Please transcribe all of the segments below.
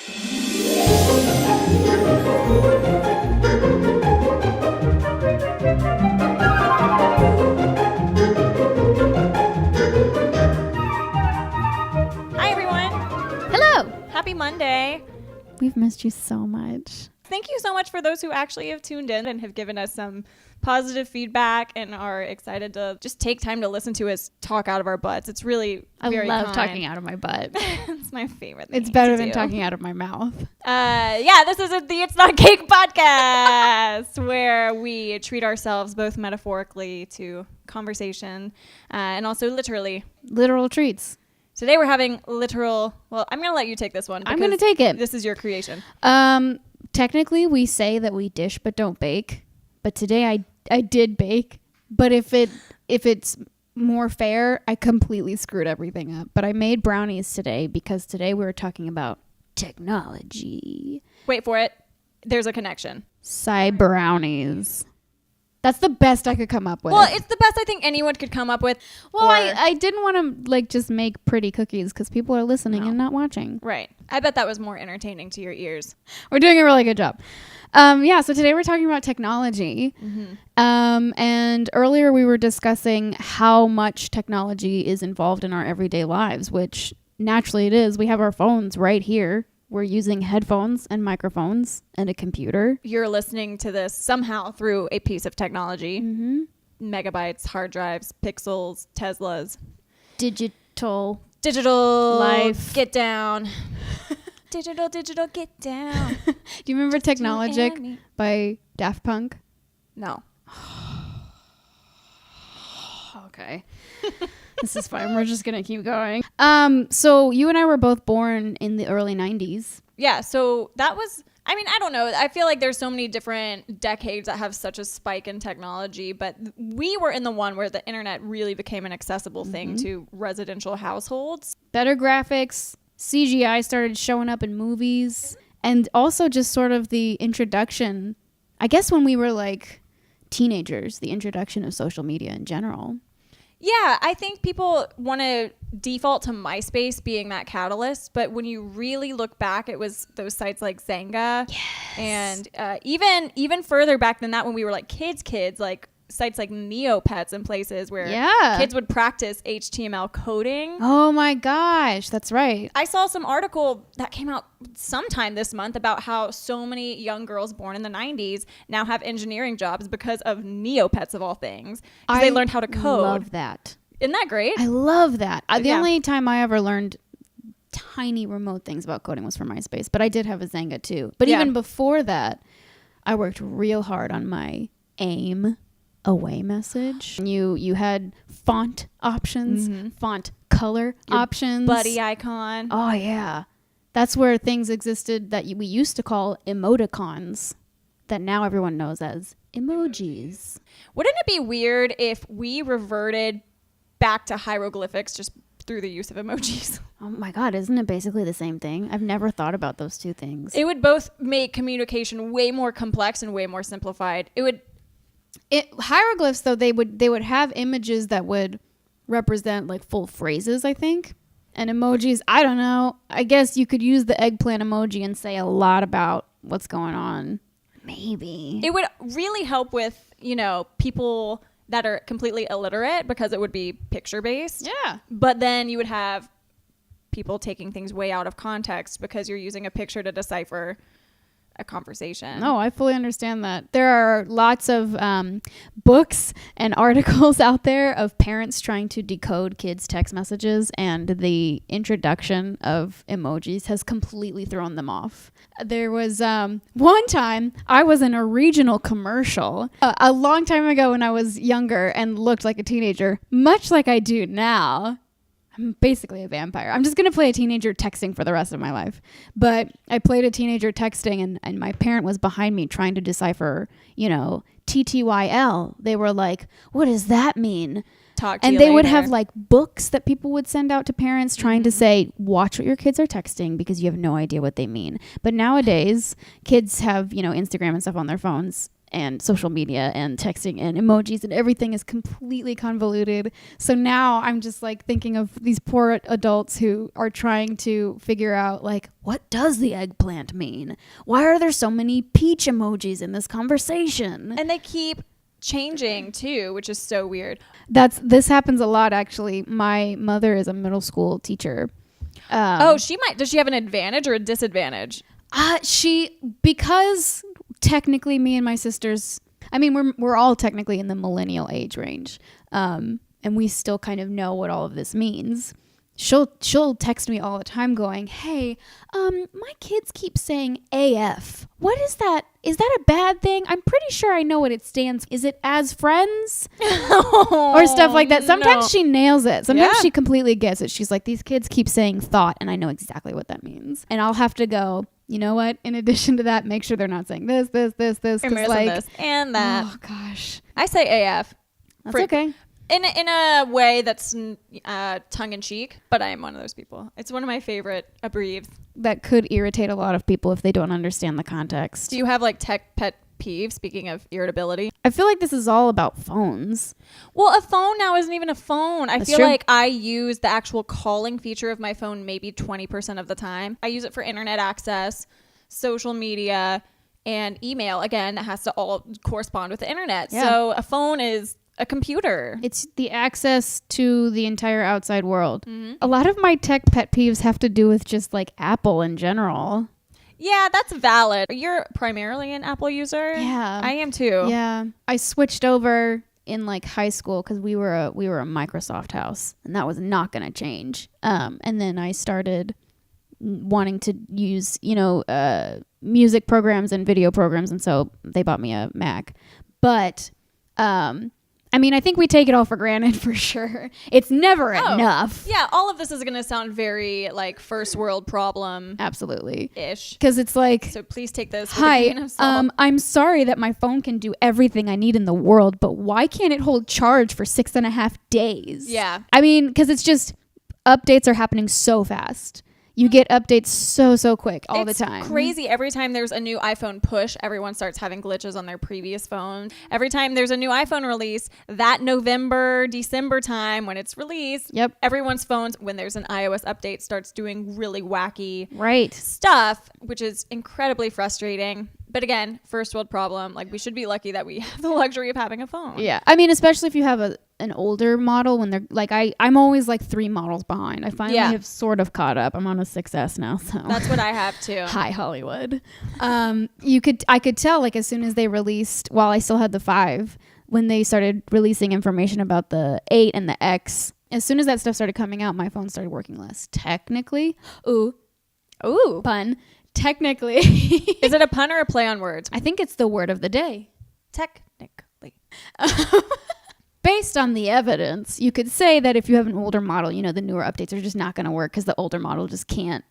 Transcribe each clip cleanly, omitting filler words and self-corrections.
Hi, everyone. Hello. Happy Monday. We've missed you so much. Thank you so much for those who actually have tuned in and have given us some positive feedback and are excited to just take time to listen to us talk out of our butts. It's really very I love kind. talking out of my butt. It's my favorite thing. It's better to than do. talking out of my mouth. Yeah, this is the It's Not Cake podcast where we treat ourselves both metaphorically to conversation and also literally. Literal treats. Today we're having literal. Well, I'm going to let you take this one. I'm going to take it. This is your creation. Technically, we say that we dish but don't bake. But today I did bake. But if it's more fair, I completely screwed everything up. But I made brownies today because today we were talking about technology. Wait for it. There's a connection. Brownies. That's the best I could come up with. Well, it's the best I think anyone could come up with. Well, I didn't want to just make pretty cookies because people are listening and not watching. Right. I bet that was more entertaining to your ears. We're doing a really good job. So today we're talking about technology. Mm-hmm. And earlier we were discussing how much technology is involved in our everyday lives, which naturally it is. We have our phones right here. We're using headphones and microphones and a computer. You're listening to this somehow through a piece of technology. Mm-hmm. Megabytes, hard drives, pixels, Teslas. Digital life. Get down. Digital, get down. Do you remember Technologic by Daft Punk? No. Okay. This is fine. We're just going to keep going. So you and I were both born in the early 90s. Yeah. So that was, I don't know. I feel like there's so many different decades that have such a spike in technology, but we were in the one where the internet really became an accessible thing to residential households. Better graphics, CGI started showing up in movies, and also just sort of the introduction, I guess when we were like teenagers, the introduction of social media in general. Yeah, I think people want to default to Myspace being that catalyst, but when you really look back, it was those sites like Zanga, and even further back than that, when we were like kids, like sites like Neopets and places where kids would practice HTML coding. Oh my gosh, that's right. I saw some article that came out sometime this month about how so many young girls born in the 90s now have engineering jobs because of Neopets of all things. Because they learned how to code. I love that. Isn't that great? I love that. The only time I ever learned tiny remote things about coding was from MySpace, but I did have a Zanga too. But even before that, I worked real hard on my AIM away message. You had font options, font color options, buddy icon. Oh yeah, that's where things existed that we used to call emoticons, that now everyone knows as emojis. Wouldn't it be weird if we reverted back to hieroglyphics just through the use of emojis? Oh my God, isn't it basically the same thing? I've never thought about those two things. It would both make communication way more complex and way more simplified. Hieroglyphs, though, they would have images that would represent like full phrases, I think. And emojis, I don't know. I guess you could use the eggplant emoji and say a lot about what's going on. Maybe. It would really help with, people that are completely illiterate because it would be picture-based. Yeah. But then you would have people taking things way out of context because you're using a picture to decipher a conversation. No, I fully understand that. There are lots of books and articles out there of parents trying to decode kids' text messages, and the introduction of emojis has completely thrown them off. There was one time I was in a regional commercial a long time ago when I was younger and looked like a teenager, much like I do now. I'm basically a vampire. I'm just going to play a teenager texting for the rest of my life. But I played a teenager texting, and my parent was behind me trying to decipher, TTYL. They were like, what does that mean? And they would have like books that people would send out to parents trying to say, watch what your kids are texting because you have no idea what they mean. But nowadays, kids have, Instagram and stuff on their phones. and social media and texting and emojis and everything is completely convoluted. So now I'm just like thinking of these poor adults who are trying to figure out like, what does the eggplant mean? Why are there so many peach emojis in this conversation? And they keep changing too, which is so weird. This happens a lot, actually. My mother is a middle school teacher. Does she have an advantage or a disadvantage? Because technically me and my sisters, I mean, we're all technically in the millennial age range, and we still kind of know what all of this means. She'll text me all the time going, hey, my kids keep saying AF. What is that? Is that a bad thing? I'm pretty sure I know what it stands for. Is it as friends? Or stuff like that. Sometimes she nails it. Sometimes she completely gets it. She's like, these kids keep saying thought, and I know exactly what that means. And I'll have to go, you know what? In addition to that, make sure they're not saying this. And this and that. Oh, gosh. I say AF. That's okay. In a way that's tongue-in-cheek, but I am one of those people. It's one of my favorite abbreviations. That could irritate a lot of people if they don't understand the context. Do you have like tech pet peeves, speaking of irritability? I feel like this is all about phones. Well, a phone now isn't even a phone. I That's feel true. like I use the actual calling feature of my phone maybe 20% of the time. I use it for internet access, social media, and email. Again, that has to all correspond with the internet. Yeah. So a phone is a computer. It's the access to the entire outside world. Mm-hmm. A lot of my tech pet peeves have to do with just like Apple in general. Yeah, that's valid. You're primarily an Apple user? Yeah. I am too. Yeah. I switched over in like high school because we were a Microsoft house, and that was not going to change. And then I started wanting to use, music programs and video programs, and so they bought me a Mac. But I mean, I think we take it all for granted for sure. It's never enough. Yeah, all of this is going to sound very like first world problem. Absolutely. Ish. Because it's like, so please take this with hi, a grain of salt. I'm sorry that my phone can do everything I need in the world, but why can't it hold charge for 6.5 days? Yeah. I mean, because it's just updates are happening so fast. You get updates so quick all the time. It's crazy. Every time there's a new iPhone push, everyone starts having glitches on their previous phone. Every time there's a new iPhone release, that November, December time when it's released, everyone's phones, when there's an iOS update, starts doing really wacky stuff, which is incredibly frustrating. But again, first world problem. Like, we should be lucky that we have the luxury of having a phone. Yeah. I mean, especially if you have an older model, when they're like, I'm always like 3 models behind. I finally have sort of caught up. I'm on a 6S now, so that's what I have too. Hi, Hollywood. I could tell, like, as soon as they released, while I still had the 5, when they started releasing information about the 8 and the X, as soon as that stuff started coming out, my phone started working less. Technically, ooh, pun. Technically. Is it a pun or a play on words? I think it's the word of the day. Technically. Based on the evidence, you could say that if you have an older model, the newer updates are just not going to work because the older model just can't.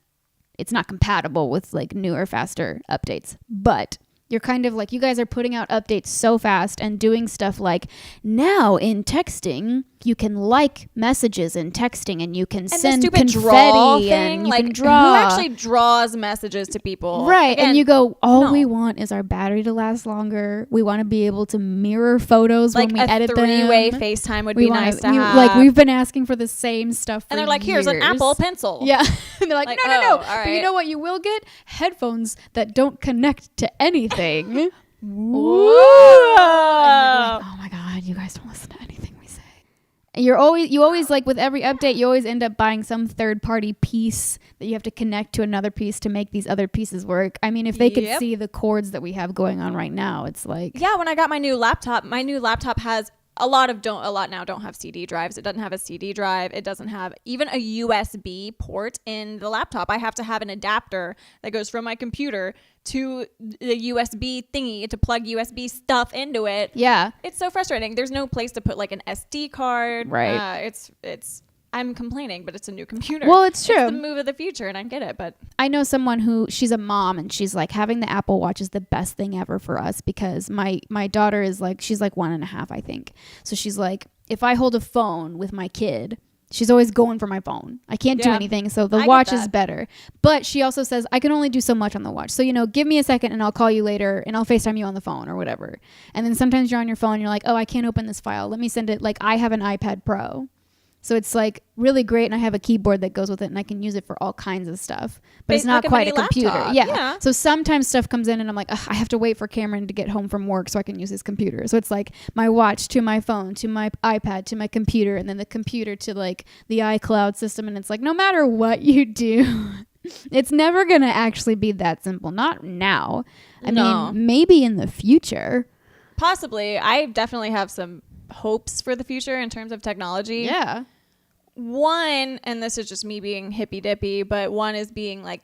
It's not compatible with like newer, faster updates. But you're kind of like, you guys are putting out updates so fast and doing stuff like, now in texting, you can like messages in texting, and you can send the stupid confetti draw thing, and you like, can draw. Who actually draws messages to people? Right. Again, and you go, we want is our battery to last longer. We want to be able to mirror photos like when we edit them. Like a 3-way FaceTime would be nice to have. Like, we've been asking for the same stuff for and they're like, here's an Apple Pencil. Yeah. And they're like, no. All right. But you know what you will get? Headphones that don't connect to anything. Whoa. Like, oh my God, you guys don't listen to anything we say. And you always like, with every update, you always end up buying some third party piece that you have to connect to another piece to make these other pieces work. I mean, if they could see the cords that we have going on right now, it's like, yeah, when I got my new laptop has a lot now don't have CD drives. It doesn't have a CD drive. It doesn't have even a USB port in the laptop. I have to have an adapter that goes from my computer to the USB thingy to plug USB stuff into it. Yeah. It's so frustrating. There's no place to put like an SD card. Right. I'm complaining, but it's a new computer. Well, it's true. It's the move of the future, and I get it, but I know someone who, she's a mom, and she's like, having the Apple Watch is the best thing ever for us, because my daughter is like, she's like 1.5, I think. So she's like, if I hold a phone with my kid, she's always going for my phone. I can't do anything. So the watch is better. But she also says, I can only do so much on the watch. So, give me a second and I'll call you later and I'll FaceTime you on the phone or whatever. And then sometimes you're on your phone and you're like, oh, I can't open this file. Let me send it. Like, I have an iPad Pro. So it's like really great, and I have a keyboard that goes with it, and I can use it for all kinds of stuff. But it's not quite a computer. Yeah. So sometimes stuff comes in and I'm like, I have to wait for Cameron to get home from work so I can use his computer. So it's like my watch to my phone to my iPad to my computer, and then the computer to like the iCloud system. And it's like, no matter what you do, it's never going to actually be that simple. Not now. I mean, maybe in the future. Possibly. I definitely have some hopes for the future in terms of technology. Yeah. One, and this is just me being hippy dippy, but one is being like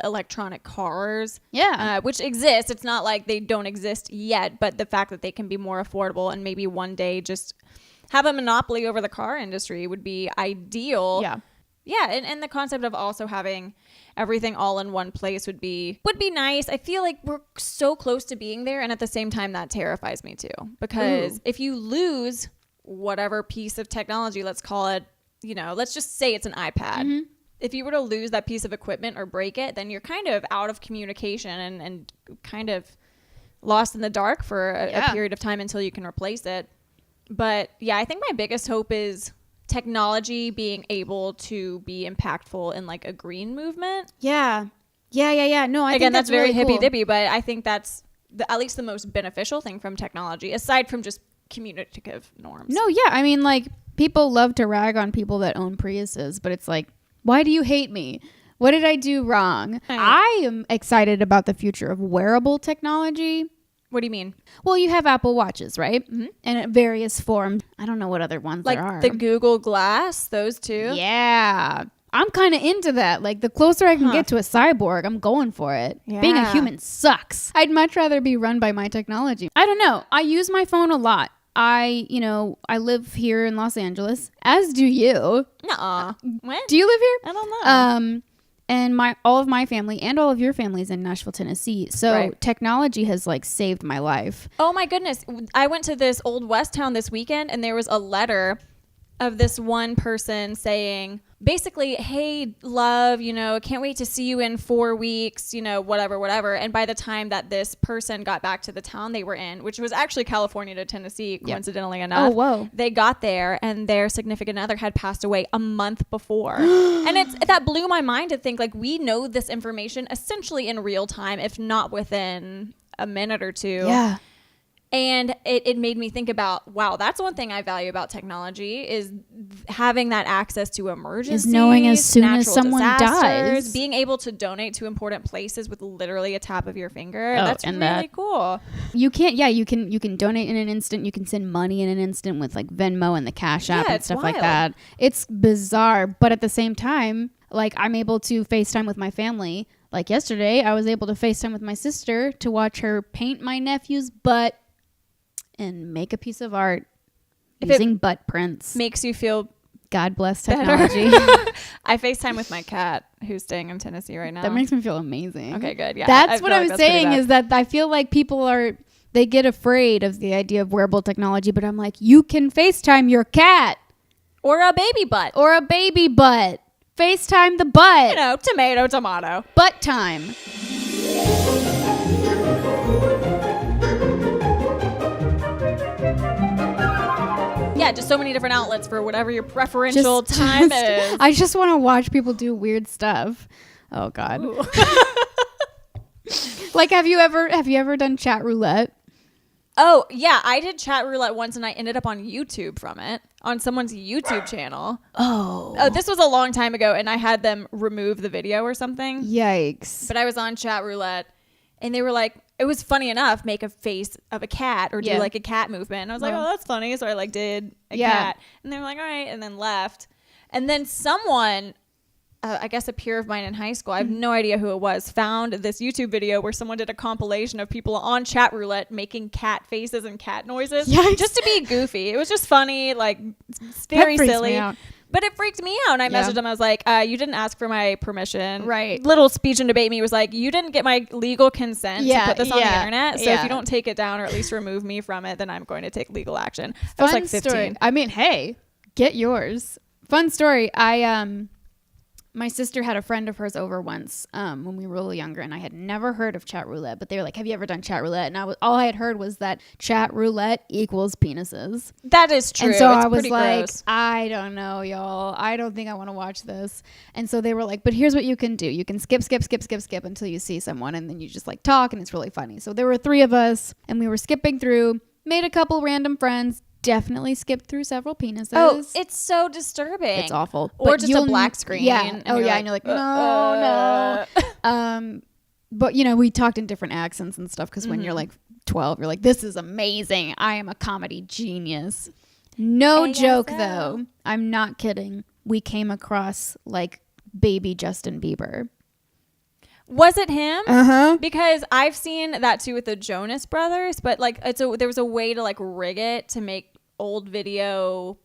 electronic cars. Yeah. Which exist. It's not like they don't exist yet, but the fact that they can be more affordable and maybe one day just have a monopoly over the car industry would be ideal. Yeah. Yeah. And the concept of also having everything all in one place would be nice. I feel like we're so close to being there. And at the same time, that terrifies me too, because if you lose whatever piece of technology, let's call it, let's just say it's an iPad. Mm-hmm. If you were to lose that piece of equipment or break it, then you're kind of out of communication and kind of lost in the dark for a period of time until you can replace it. But yeah, I think my biggest hope is technology being able to be impactful in like a green movement. Yeah. No, I think that's very really hippy cool. dippy, but I think that's at least the most beneficial thing from technology, aside from just communicative norms. No, yeah. I mean, like, people love to rag on people that own Priuses, but it's like, why do you hate me? What did I do wrong? I am excited about the future of wearable technology. What do you mean? Well, you have Apple Watches, right? Mm-hmm. And in various forms. I don't know what other ones there are. Like the Google Glass, those two? Yeah. I'm kind of into that. Like, the closer I can get to a cyborg, I'm going for it. Yeah. Being a human sucks. I'd much rather be run by my technology. I don't know. I use my phone a lot. I live here in Los Angeles, as do you. Nuh-uh. What? Do you live here? I don't know. And all of my family and all of your family's in Nashville, Tennessee. So technology has like saved my life. Oh my goodness. I went to this Old West town this weekend, and there was a letter of this one person saying, basically, hey, love, can't wait to see you in 4 weeks, whatever. And by the time that this person got back to the town they were in, which was actually California to Tennessee, coincidentally enough. Oh, whoa. They got there and their significant other had passed away a month before. And that blew my mind to think, like, we know this information essentially in real time, if not within a minute or two. Yeah. And it made me think about, wow, that's one thing I value about technology is having that access to emergencies. Is knowing as soon as someone dies. Being able to donate to important places with literally a tap of your finger. That's really cool. You can donate in an instant. You can send money in an instant with like Venmo and the Cash App and stuff like that. It's bizarre. But at the same time, like, I'm able to FaceTime with my family. Like yesterday, I was able to FaceTime with my sister to watch her paint my nephew's butt and make a piece of art using butt prints. Makes you feel God bless technology. I FaceTime with my cat who's staying in Tennessee right now. That makes me feel amazing. Okay, good. Yeah. That's what I'm saying is that I feel like people they get afraid of the idea of wearable technology, but I'm like, you can FaceTime your cat. Or a baby butt. FaceTime the butt. Tomato. Butt time. Yeah, just so many different outlets for whatever your preferential time is. I just want to watch people do weird stuff. Oh God. Like, have you ever done chat roulette? Oh yeah, I did chat roulette once, and I ended up on YouTube from it, on someone's YouTube channel. Oh, this was a long time ago, and I had them remove the video or something. Yikes! But I was on chat roulette, and they were like, it was funny enough, make a face of a cat or do like a cat movement. And I was like, oh, that's funny. So I like did a cat, and they were like, all right, and then left. And then someone, I guess a peer of mine in high school, I have no idea who it was, found this YouTube video where someone did a compilation of people on chat roulette making cat faces and cat noises just to be goofy. It was just funny, like very silly. But it freaked me out. And I messaged him. I was like, you didn't ask for my permission. Right. Little speech and debate me was like, you didn't get my legal consent to put this on the internet. So if you don't take it down or at least remove me from it, then I'm going to take legal action. I was like 15. Story. I mean, hey, get yours. Fun story. My sister had a friend of hers over once when we were a little younger, and I had never heard of chat roulette, but they were like, have you ever done chat roulette? And all I had heard was that chat roulette equals penises. That is true. And so it's I was pretty like, gross. I don't know, y'all. I don't think I want to watch this. And so they were like, but here's what you can do. You can skip until you see someone, and then you just like talk, and it's really funny. So there were 3 of us, and we were skipping through, made a couple random friends, definitely skipped through several penises. Oh, it's so disturbing. It's awful. Or But just a black screen. Yeah. And Oh, yeah. And you're like, no. But, you know, we talked in different accents and stuff because when you're like 12, you're like, this is amazing. I am a comedy genius. No joke, though. I'm not kidding. We came across like baby Justin Bieber. Was it him? Uh-huh. Because I've seen that too with the Jonas Brothers, but like there was a way to like rig it to make old video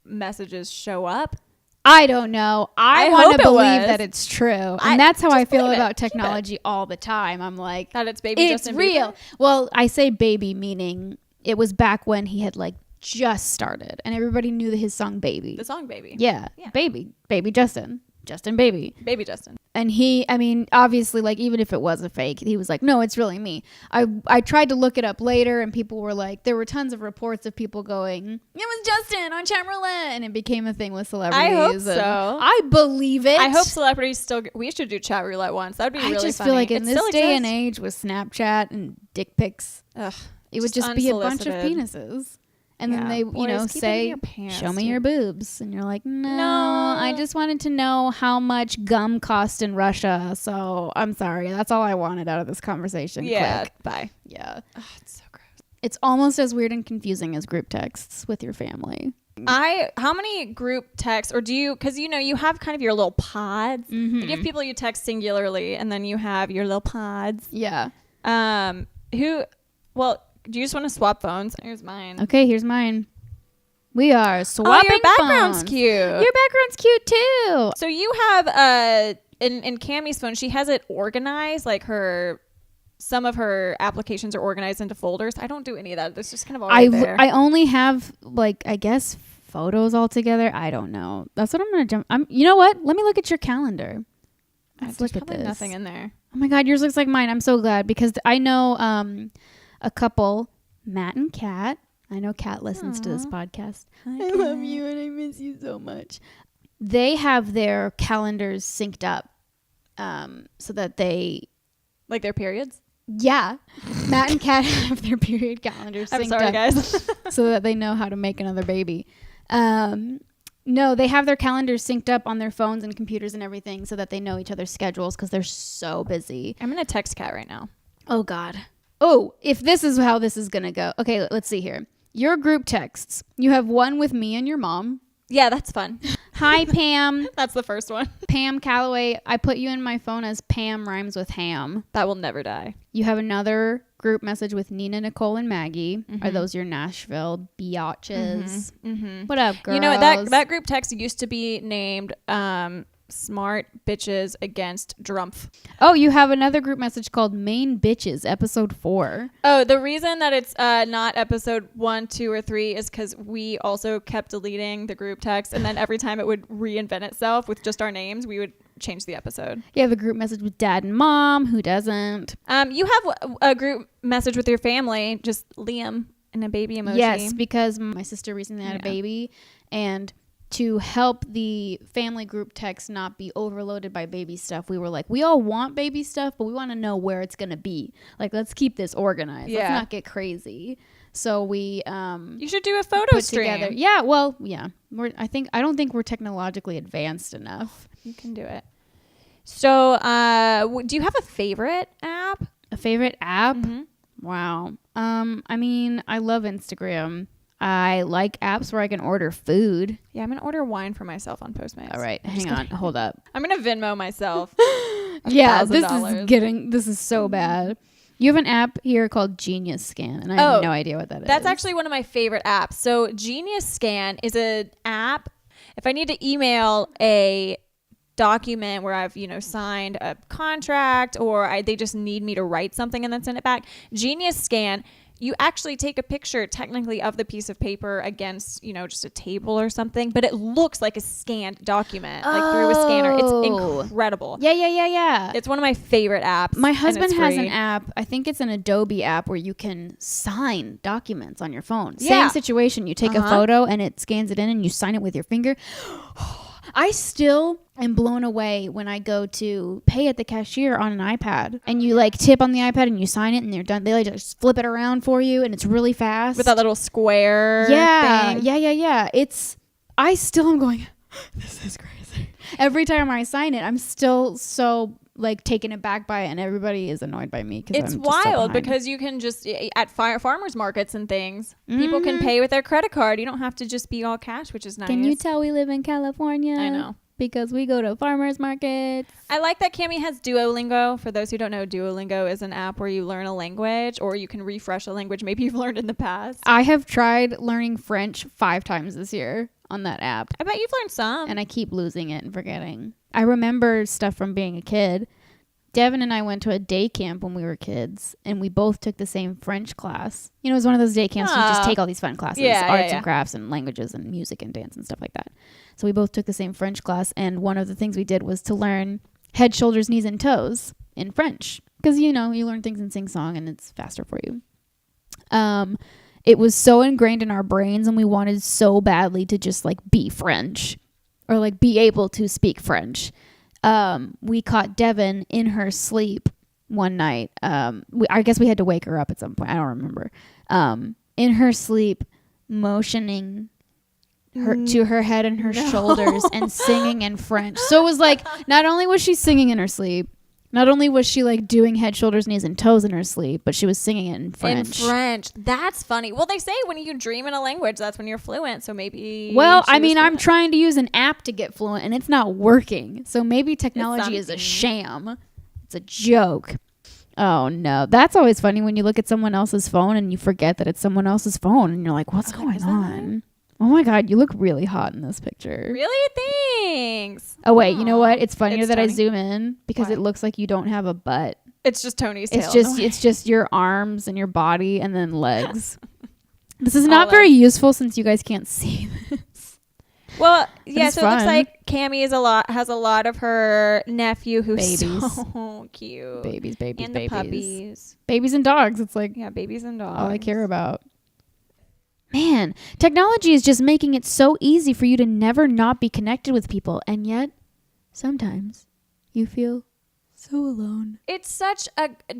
messages show up. I don't know. I want hope to it believe was. that it's true. And that's how just I feel believe it. about Keep technology all the time. I'm like, That it's baby it's Justin real. Bieber? Well, I say baby meaning it was back when he had like just started and everybody knew his song Baby. The song Baby. Yeah. Baby Justin Baby. Baby Justin. And I mean, obviously, like, even if it was a fake, he was like, no, it's really me. I tried to look it up later, and people were like, there were tons of reports of people going, it was Justin on chat roulette, and it became a thing with celebrities. I hope so. I believe it. I hope celebrities still. We should do chat roulette once. That would be really funny. I just feel like in It this still day and exists. age with Snapchat and dick pics, it would just be a bunch of penises. And then they, say, show me your boobs. And you're like, no, I just wanted to know how much gum cost in Russia. So I'm sorry. That's all I wanted out of this conversation. Yeah. Quick. Bye. Yeah. Oh, it's so gross. It's almost as weird and confusing as group texts with your family. How many group texts, or do you, because you have kind of your little pods. Mm-hmm. You have people you text singularly, and then you have your little pods. Yeah. Do you just want to swap phones? Here's mine. Okay, here's mine. We are swapping your background's phones. cute. Your background's cute too. So you have in Cammie's phone, she has it organized, like some of her applications are organized into folders. I don't do any of that. It's just kind of all right there. I only have like, I guess, photos all together. I don't know. That's what I'm gonna jump. You know what? Let me look at your calendar. Let's There's look at probably this. nothing in there. Oh my God, yours looks like mine. I'm so glad because I know a couple, Matt and Kat. I know Kat listens to this podcast. I love you and I miss you so much. They have their calendars synced up so that they... Like their periods? Yeah. Matt and Kat have their period calendars synced I'm sorry, up guys. so that they know how to make another baby. No, they have their calendars synced up on their phones and computers and everything so that they know each other's schedules because they're so busy. I'm going to text Kat right now. Oh, God. Oh, if this is how this is going to go. Okay, let's see here. Your group texts. You have one with me and your mom. Yeah, that's fun. Hi, Pam. That's the first one. Pam Calloway. I put you in my phone as Pam rhymes with ham. That will never die. You have another group message with Nina, Nicole, and Maggie. Are those your Nashville biatches? What up, girls? You know, that group text used to be named Smart Bitches Against Drumpf. Oh, you have another group message called Main Bitches, episode 4. Oh, the reason that it's not episode 1, 2, or 3 is because we also kept deleting the group text, and then every time it would reinvent itself with just our names, we would change the episode. You have a group message with Dad and Mom. Who doesn't? You have a group message with your family, just Liam and a baby emoji. Yes, because my sister recently had a baby, and to help the family group text not be overloaded by baby stuff, we were like, we all want baby stuff, but we want to know where it's going to be. Like, let's keep this organized. Let's not get crazy. So we you should do a photo stream together. Yeah, well, yeah. I don't think we're technologically advanced enough. You can do it. So, do you have a favorite app? A favorite app? Wow. I mean, I love Instagram. I like apps where I can order food. Yeah, I'm going to order wine for myself on Postmates. All right, hang on. Hold up. I'm going to Venmo myself. Yeah, $1,000. this is so bad. You have an app here called Genius Scan, and I have no idea what that is. That's actually one of my favorite apps. So Genius Scan is an app. If I need to email a document where I've signed a contract, or they just need me to write something and then send it back, Genius Scan you actually take a picture technically of the piece of paper against, you know, just a table or something, but it looks like a scanned document, like through a scanner. It's incredible. Yeah. It's one of my favorite apps. My husband has an app. I think it's an Adobe app where you can sign documents on your phone. Same situation. You take a photo and it scans it in and you sign it with your finger. I still am blown away when I go to pay at the cashier on an iPad and you like tip on the iPad and you sign it and they're done. They like just flip it around for you and it's really fast. With that little square thing. Yeah. I still am going, this is crazy. Every time I sign it, I'm still so like taken aback by it and everybody is annoyed by me. It's wild because you can just at farmers markets and things, people can pay with their credit card. You don't have to just be all cash, which is nice. Can you tell we live in California? I know. Because we go to farmers markets. I like that Cami has Duolingo. For those who don't know, Duolingo is an app where you learn a language or you can refresh a language maybe you've learned in the past. I have tried learning French 5 times this year on that app. I bet you've learned some. And I keep losing it and forgetting. I remember stuff from being a kid. Devin and I went to a day camp when we were kids, and we both took the same French class. You know, it was one of those day camps where you just take all these fun classes, arts and crafts and languages and music and dance and stuff like that. So we both took the same French class, and one of the things we did was to learn head, shoulders, knees, and toes in French. Because, you know, you learn things in sing-song, and it's faster for you. It was so ingrained in our brains, and we wanted so badly to just, like, be French or, like, be able to speak French. We caught Devin in her sleep one night. I guess we had to wake her up at some point. I don't remember. In her sleep, motioning her to her head and her shoulders and singing in French. So it was like, not only was she singing in her sleep, not only was she like doing head, shoulders, knees, and toes in her sleep, but she was singing it in French. That's funny. Well, they say when you dream in a language, that's when you're fluent. So maybe. Well, I mean, I'm trying to use an app to get fluent, and it's not working. So maybe technology is a sham. It's a joke. Oh no, that's always funny when you look at someone else's phone and you forget that it's someone else's phone, and you're like, "What's going on?" Oh my God, you look really hot in this picture. Really? Thanks. Oh wait, you know what? It's funnier that I zoom in because it looks like you don't have a butt. It's just Tony's tail. It's just your arms and your body and then legs. This is not very useful since you guys can't see this. Well, yeah, so it looks like Cami has a lot of her nephew who's so cute. Babies. And the puppies. Babies and dogs. It's like babies and dogs. All I care about. Man, technology is just making it so easy for you to never not be connected with people. And yet, sometimes you feel so alone. It's such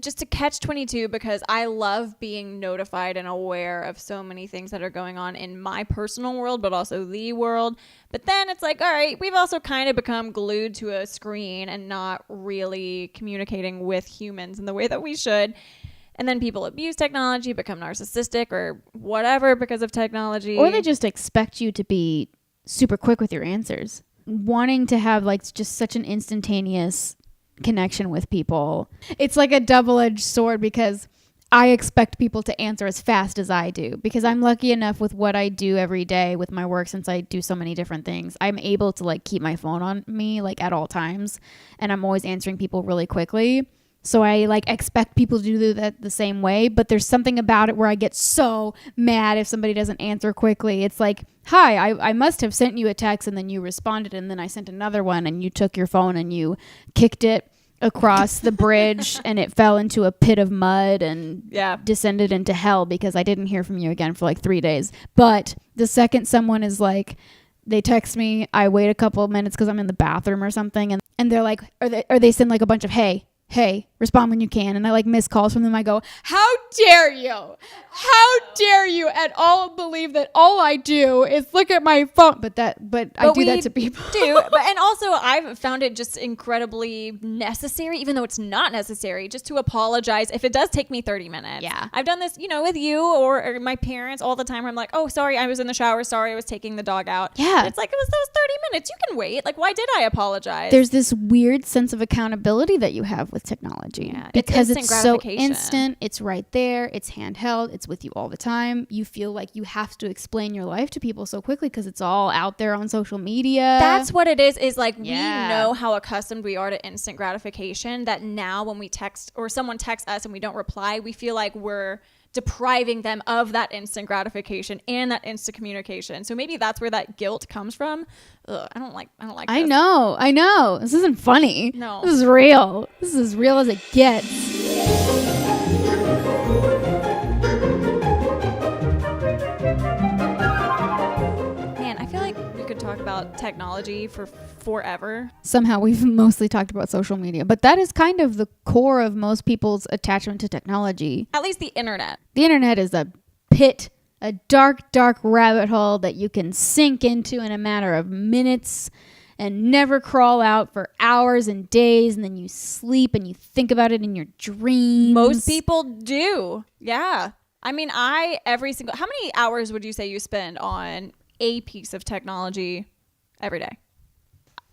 just a catch-22 because I love being notified and aware of so many things that are going on in my personal world, but also the world. But then it's like, all right, we've also kind of become glued to a screen and not really communicating with humans in the way that we should. And then people abuse technology, become narcissistic or whatever because of technology. Or they just expect you to be super quick with your answers. Wanting to have like just such an instantaneous connection with people. It's like a double-edged sword because I expect people to answer as fast as I do because I'm lucky enough with what I do every day with my work since I do so many different things. I'm able to like keep my phone on me like at all times and I'm always answering people really quickly. So I like expect people to do that the same way, but there's something about it where I get so mad if somebody doesn't answer quickly. It's like, hi, I must have sent you a text and then you responded and then I sent another one and you took your phone and you kicked it across the bridge and it fell into a pit of mud and descended into hell because I didn't hear from you again for like 3 days. But the second someone is like, they text me, I wait a couple of minutes because I'm in the bathroom or something and they're like, or they send like a bunch of, hey, respond when you can. And I like miss calls from them. I go, how dare you? How dare you at all believe that all I do is look at my phone? But I do that to people. And also I've found it just incredibly necessary, even though it's not necessary, just to apologize if it does take me 30 minutes. Yeah. I've done this, with you or my parents all the time where I'm like, oh, sorry, I was in the shower. Sorry, I was taking the dog out. Yeah. And it's like, it was those 30 minutes. You can wait. Like, why did I apologize? There's this weird sense of accountability that you have with technology. Yeah, because it's so instant. It's right there. It's handheld. It's with you all the time. You feel like you have to explain your life to people so quickly because it's all out there on social media. That's what it is like we know how accustomed we are to instant gratification that now when we text or someone texts us and we don't reply, we feel like we're depriving them of that instant gratification and that instant communication. So maybe that's where that guilt comes from. Ugh, I don't like I this. know. This isn't funny. No. This is real. This is as real as it gets. Man, I feel like we could talk about technology for forever. Somehow we've mostly talked about social media, but that is kind of the core of most people's attachment to technology. At least the internet. The internet is a pit, a dark, dark rabbit hole that you can sink into in a matter of minutes and never crawl out for hours and days, and then you sleep and you think about it in your dreams. Most people do. Yeah. I mean, how many hours would you say you spend on a piece of technology every day?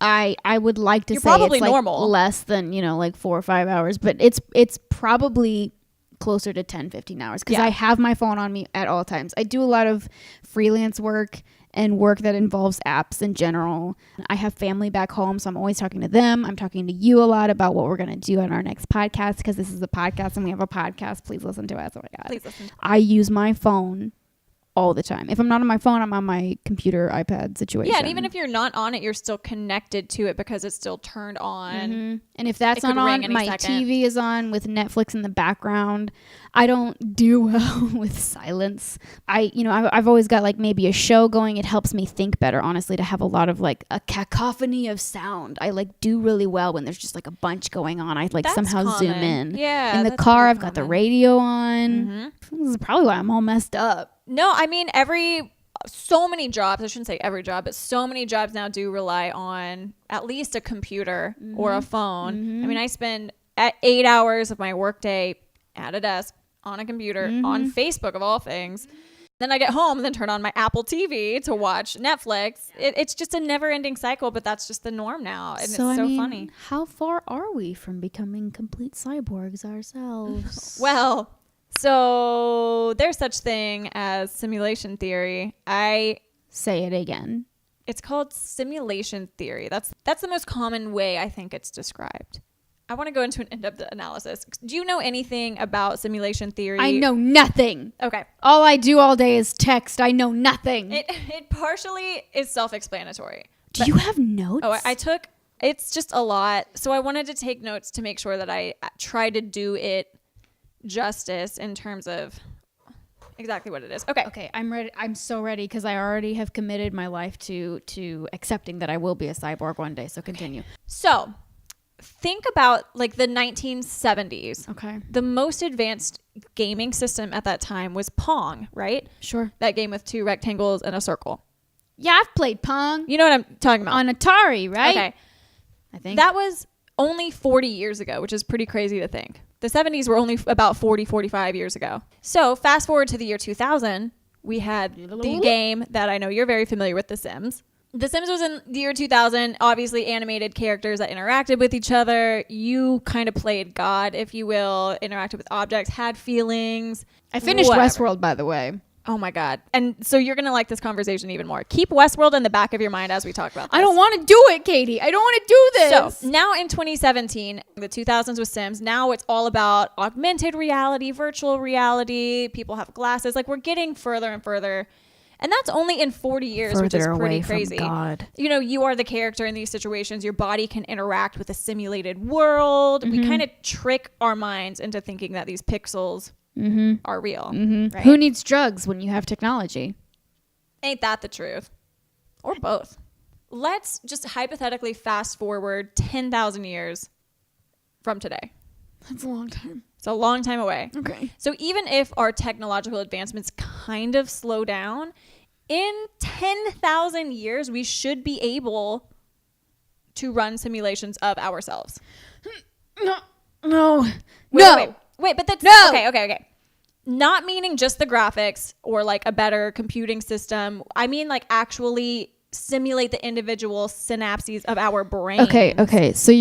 I would like to You're say probably it's like normal. less than, like 4 or 5 hours, but it's probably closer to 10, 15 hours because Yeah. I have my phone on me at all times. I do a lot of freelance work and work that involves apps in general. I have family back home, so I'm always talking to them. I'm talking to you a lot about what we're going to do on our next podcast because this is a podcast and we have a podcast. Please listen to us. Oh my God. Please listen. I use my phone all the time. If I'm not on my phone, I'm on my computer, iPad situation. Yeah, and even if you're not on it, you're still connected to it because it's still turned on. Mm-hmm. And if that's It could not ring on, any my second. TV is on with Netflix in the background. I don't do well with silence. I've always got like maybe a show going. It helps me think better, honestly, to have a lot of like a cacophony of sound. I like do really well when there's just like a bunch going on. I like That's somehow zoom common. in. Yeah. In the that's car, pretty I've got the common. radio on. Mhm. This is probably why I'm all messed up. No, I mean, so many jobs, I shouldn't say every job, but so many jobs now do rely on at least a computer or a phone. I mean, I spend 8 hours of my workday at a desk on a computer on Facebook of all things. Then I get home and then turn on my Apple TV to watch Netflix. It's just a never ending cycle, but that's just the norm now. And it's so funny. How far are we from becoming complete cyborgs ourselves? Well, so there's such thing as simulation theory. Say it again. It's called simulation theory. That's the most common way I think it's described. I want to go into an in-depth analysis. Do you know anything about simulation theory? I know nothing. Okay. All I do all day is text. I know nothing. It partially is self-explanatory. Do you have notes? Oh, I took, it's just a lot. So I wanted to take notes to make sure that I try to do it justice in terms of exactly what it is. Okay, I'm ready. I'm so ready because I already have committed my life to accepting that I will be a cyborg one day. So continue. so think about like the 1970s. Okay. The most advanced gaming system at that time was Pong, right? Sure. That game with 2 rectangles and a circle. Yeah, I've played Pong You know what I'm talking about? on Atari, right? Okay. I think That was only 40 years ago, which is pretty crazy to think. The 70s were only about 45 years ago. So fast forward to the year 2000, we had the game that I know you're very familiar with, The Sims. The Sims was in the year 2000, obviously animated characters that interacted with each other. You kind of played God, if you will, interacted with objects, had feelings. I finished whatever. Westworld, by the way. Oh my God. And so you're going to like this conversation even more. Keep Westworld in the back of your mind as we talk about this. I don't want to do it, Katie. I don't want to do this. So now in 2017, the 2000s with Sims, now it's all about augmented reality, virtual reality. People have glasses. Like we're getting further and further. And that's only in 40 years, which is pretty crazy. God. You know, you are the character in these situations. Your body can interact with a simulated world. We kind of trick our minds into thinking that these pixels are real. Right? Who needs drugs when you have technology? Ain't that the truth? Or both. Let's just hypothetically fast forward 10,000 years from today. That's a long time. It's a long time away. Okay. So even if our technological advancements kind of slow down, in 10,000 years, we should be able to run simulations of ourselves. No. Wait, but that's No. Okay. Not meaning just the graphics or like a better computing system. I mean like actually simulate the individual synapses of our brain. Okay. So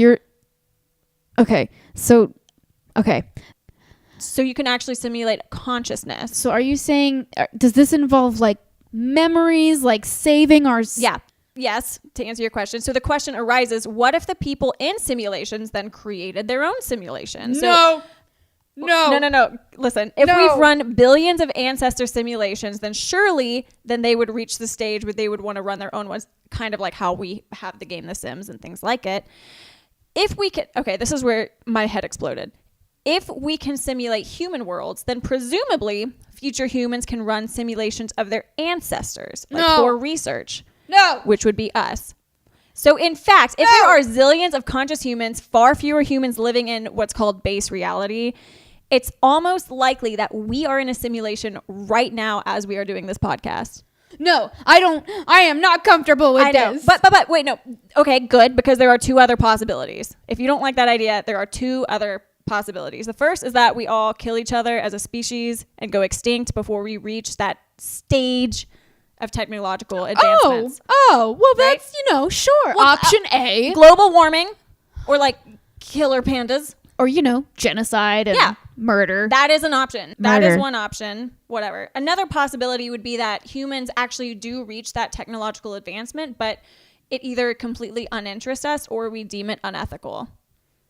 So you can actually simulate consciousness. So are you saying, does this involve like memories, like saving our... Yeah. Yes, to answer your question. So the question arises, what if the people in simulations then created their own simulation? So, No. Listen, if we've run billions of ancestor simulations, then surely they would reach the stage where they would want to run their own ones, kind of like how we have the game The Sims and things like it. If we could, okay, this is where my head exploded. If we can simulate human worlds, then presumably future humans can run simulations of their ancestors for research. Which would be us. So in fact, if there are zillions of conscious humans, far fewer humans living in what's called base reality, it's almost likely that we are in a simulation right now as we are doing this podcast. No, I am not comfortable with this. But wait, no. Okay, good, because there are two other possibilities. If you don't like that idea, there are two other possibilities. The first is that we all kill each other as a species and go extinct before we reach that stage of technological advancements. Well, right? That's, sure. Well, Option A. Global warming or like killer pandas. Or, genocide and murder. That is an option. That is one option. Whatever. Another possibility would be that humans actually do reach that technological advancement, but it either completely uninterests us or we deem it unethical.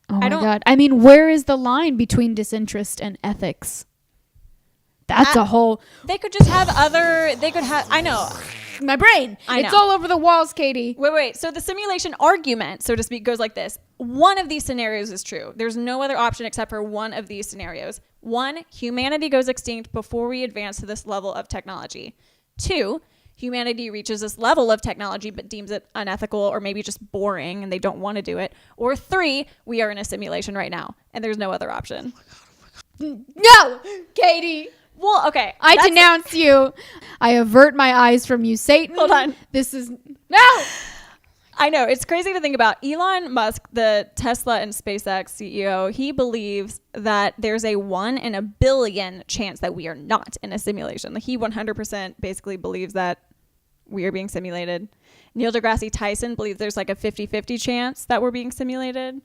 Oh my God. I mean, where is the line between disinterest and ethics? That's a whole... They could just have I know. My brain. It's all over the walls, Katie. Wait. So the simulation argument, so to speak, goes like this. One of these scenarios is true. There's no other option except for one of these scenarios. 1, humanity goes extinct before we advance to this level of technology. 2, humanity reaches this level of technology but deems it unethical or maybe just boring and they don't want to do it. Or 3, we are in a simulation right now and there's no other option. No, Katie. Well, okay. I denounce you. I avert my eyes from you, Satan. Hold on. This is... No! I know. It's crazy to think about. Elon Musk, the Tesla and SpaceX CEO, he believes that there's a 1 in a billion chance that we are not in a simulation. He 100% basically believes that we are being simulated. Neil deGrasse Tyson believes there's like a 50-50 chance that we're being simulated.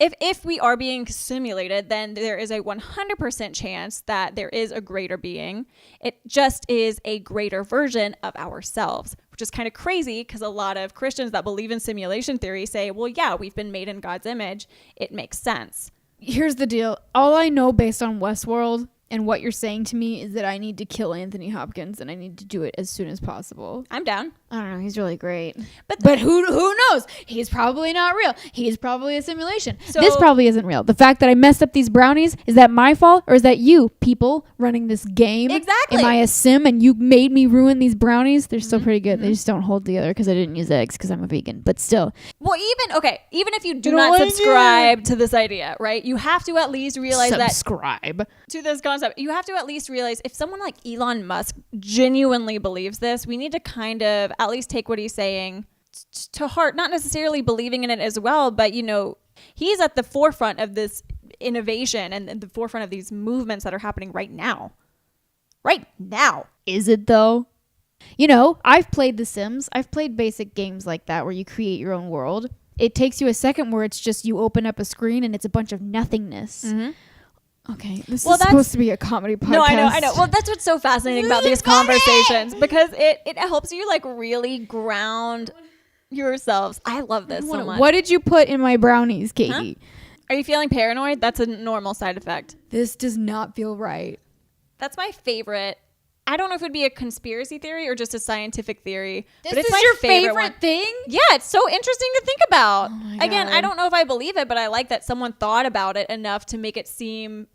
If we are being simulated, then there is a 100% chance that there is a greater being. It just is a greater version of ourselves, which is kind of crazy because a lot of Christians that believe in simulation theory say, well, yeah, we've been made in God's image. It makes sense. Here's the deal. All I know based on Westworld and what you're saying to me is that I need to kill Anthony Hopkins and I need to do it as soon as possible. I'm down. I don't know. He's really great. But who knows? He's probably not real. He's probably a simulation. So this probably isn't real. The fact that I messed up these brownies, is that my fault or is that you, people running this game? Exactly. Am I a sim and you made me ruin these brownies? They're still pretty good. They just don't hold together because I didn't use eggs because I'm a vegan. But still. Well, even if you do not subscribe to this idea, right? You have to at least realize subscribe to this concept. You have to at least realize if someone like Elon Musk genuinely believes this, we need to kind of at least take what he's saying to heart, not necessarily believing in it as well, but he's at the forefront of this innovation and the forefront of these movements that are happening right now. Right now. Is it though? I've played The Sims. I've played basic games like that where you create your own world. It takes you a second where it's just you open up a screen and it's a bunch of nothingness. Mm-hmm. Okay, this is supposed to be a comedy podcast. No, I know. Well, that's what's so fascinating about these conversations because it helps you really ground yourselves. I love this so much. What did you put in my brownies, Katie? Huh? Are you feeling paranoid? That's a normal side effect. This does not feel right. That's my favorite. I don't know if it would be a conspiracy theory or just a scientific theory. But it's your favorite thing? Yeah, it's so interesting to think about. Oh again, I don't know if I believe it, but I like that someone thought about it enough to make it seem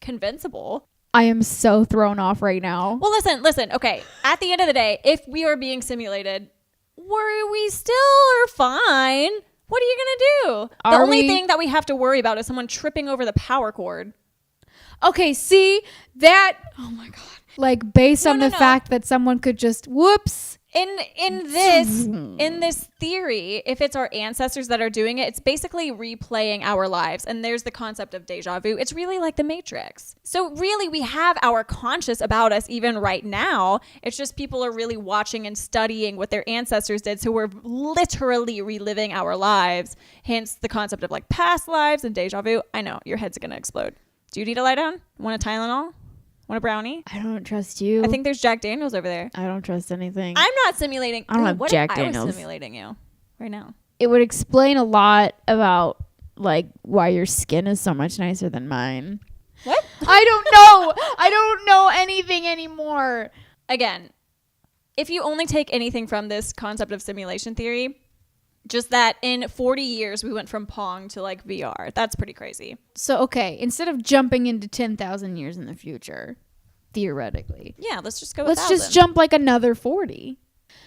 convincible. I am so thrown off right now. Well, listen. Okay, at the end of the day, if we are being simulated, we still are fine. What are you going to do? The only thing that we have to worry about is someone tripping over the power cord. Okay, see that? Oh my God. Like based on the fact that someone could just whoops. In this theory, if it's our ancestors that are doing it, it's basically replaying our lives. And there's the concept of deja vu. It's really like the Matrix. So really we have our conscious about us even right now. It's just people are really watching and studying what their ancestors did. So we're literally reliving our lives. Hence the concept of like past lives and deja vu. I know your head's going to explode. Do you need to lie down? Want a Tylenol? Want a brownie? I don't trust you. I think there's Jack Daniels over there. I don't trust anything. I'm not simulating. I don't have Jack Daniels. I was simulating you right now. It would explain a lot about like why your skin is so much nicer than mine. What? I don't know. I don't know anything anymore. Again, if you only take anything from this concept of simulation theory, just that in 40 years we went from Pong to like VR. That's pretty crazy. So, okay, instead of jumping into 10,000 years in the future, theoretically. Yeah, let's just go with Let's 1,000. just jump like another 40.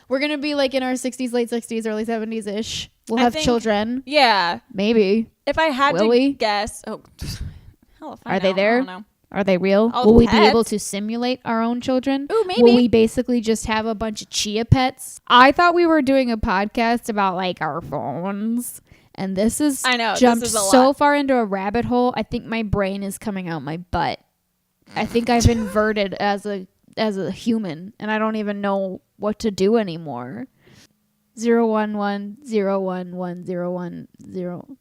We're going to be like in our 60s, late 60s, early 70s-ish. We'll have children. Yeah. Maybe. If I had Will to we? guess. Oh, hell if I Are they know. there? I don't know. Are they real? Oh, Will we be pets. able to simulate our own children? Ooh, maybe. Will we basically just have a bunch of chia pets? I thought we were doing a podcast about like our phones. And this is jumped this is a so lot. far into a rabbit hole. I think my brain is coming out my butt. I think I've inverted as a human, and I don't even know what to do anymore. 011011010.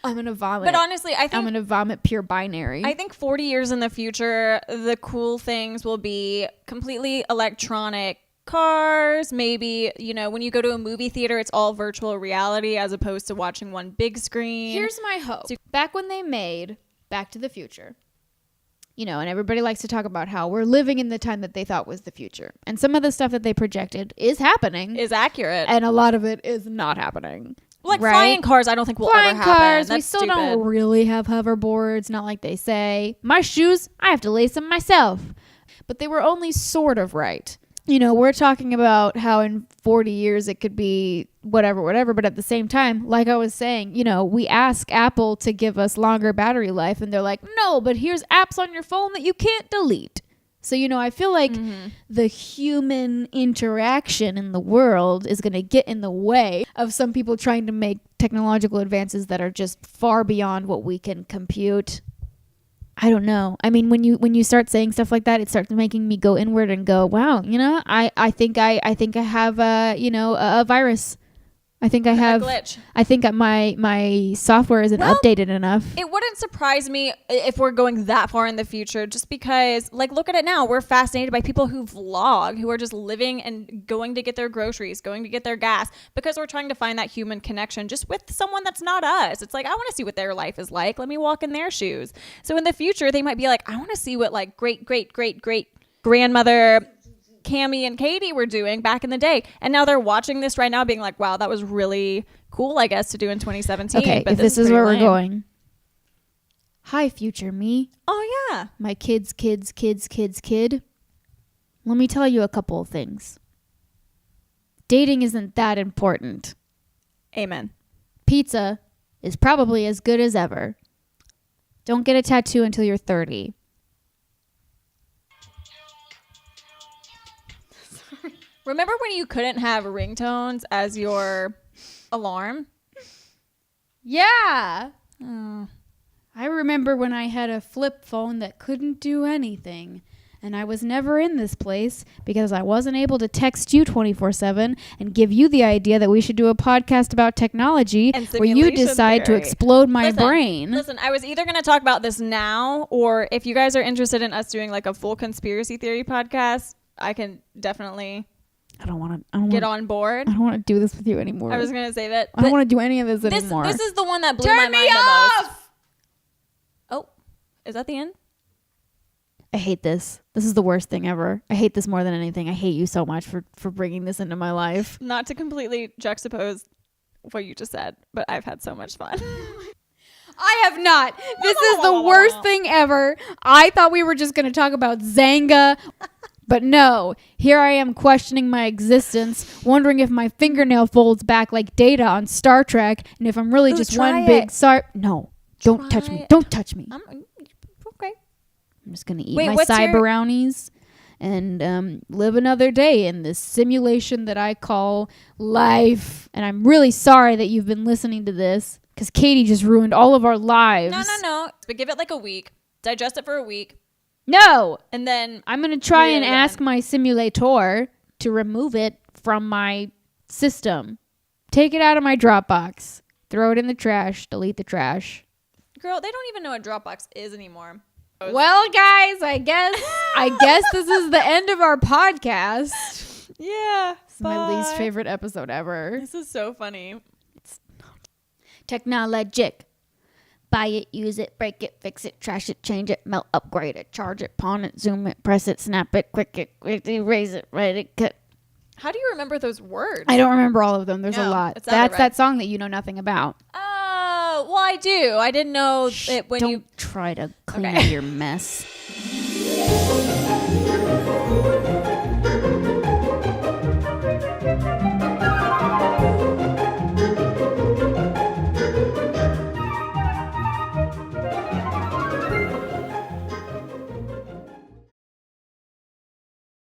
I'm gonna vomit. But honestly, I think I'm gonna vomit pure binary. I think 40 years in the future, the cool things will be completely electronic cars. Maybe, when you go to a movie theater, it's all virtual reality as opposed to watching one big screen. Here's my hope. Back when they made Back to the Future, and everybody likes to talk about how we're living in the time that they thought was the future. And some of the stuff that they projected is happening. Is accurate. And a lot of it is not happening. Like right? flying cars, I don't think will flying ever happen. cars, That's we still stupid. don't really have hoverboards, not like they say. My shoes, I have to lace them myself. But they were only sort of right. We're talking about how in 40 years it could be whatever, but at the same time, like I was saying, we ask Apple to give us longer battery life, and they're like, no, but here's apps on your phone that you can't delete. So, I feel like the human interaction in the world is going to get in the way of some people trying to make technological advances that are just far beyond what we can compute. I don't know. I mean, when you start saying stuff like that, it starts making me go inward and go, wow, I think I have a virus. I think I have a glitch. I think my software isn't updated enough. It wouldn't surprise me if we're going that far in the future, just because, look at it now. We're fascinated by people who vlog, who are just living and going to get their groceries, going to get their gas, because we're trying to find that human connection just with someone that's not us. It's like, I want to see what their life is like. Let me walk in their shoes. So in the future, they might be like, I want to see what great grandmother Cammie and Katie were doing back in the day, and now they're watching this right now being like, wow, that was really cool, I guess, to do in 2017. Okay, but if this is where we're lame. going. Hi, future me. Oh yeah. My kid. Let me tell you a couple of things. Dating isn't that important. Amen. Pizza is probably as good as ever. Don't get a tattoo until you're 30. Remember when you couldn't have ringtones as your alarm? Yeah. Oh. I remember when I had a flip phone that couldn't do anything. And I was never in this place because I wasn't able to text you 24/7 and give you the idea that we should do a podcast about technology And where you simulation decide to theory. explode my Listen, brain. Listen, I was either going to talk about this now, or if you guys are interested in us doing a full conspiracy theory podcast, I can definitely I don't want to get on board. I don't want to do this with you anymore. I was going to say that. I don't want to do any of this anymore. This is the one that blew Turn my me mind the off! most. Oh, is that the end? I hate this. This is the worst thing ever. I hate this more than anything. I hate you so much for bringing this into my life. Not to completely juxtapose what you just said, but I've had so much fun. I have not. This is the worst thing ever. I thought we were just going to talk about Zanga. But no, here I am questioning my existence, wondering if my fingernail folds back like Data on Star Trek, and if I'm really just one big No, don't touch me. Don't touch me. Okay. I'm just going to eat Wait, my what's cyber your- brownies and live another day in this simulation that I call life. And I'm really sorry that you've been listening to this because Katie just ruined all of our lives. No. But give it a week. Digest it for a week. No. And then I'm going to try read it and again. ask my simulator to remove it from my system. Take it out of my Dropbox. Throw it in the trash. Delete the trash. Girl, they don't even know what Dropbox is anymore. Well, guys, I guess this is the end of our podcast. Yeah. It's my least favorite episode ever. This is so funny. Technologic. Buy it, use it, break it, fix it, trash it, change it, melt, upgrade it, charge it, pawn it, zoom it, press it, snap it, erase it, write it, cut. How do you remember those words? I don't remember all of them. There's a No, lot. it sounded That's right. that song that you know nothing about. Oh, well, I do. I didn't know it when Don't you try to clean Okay. up your mess.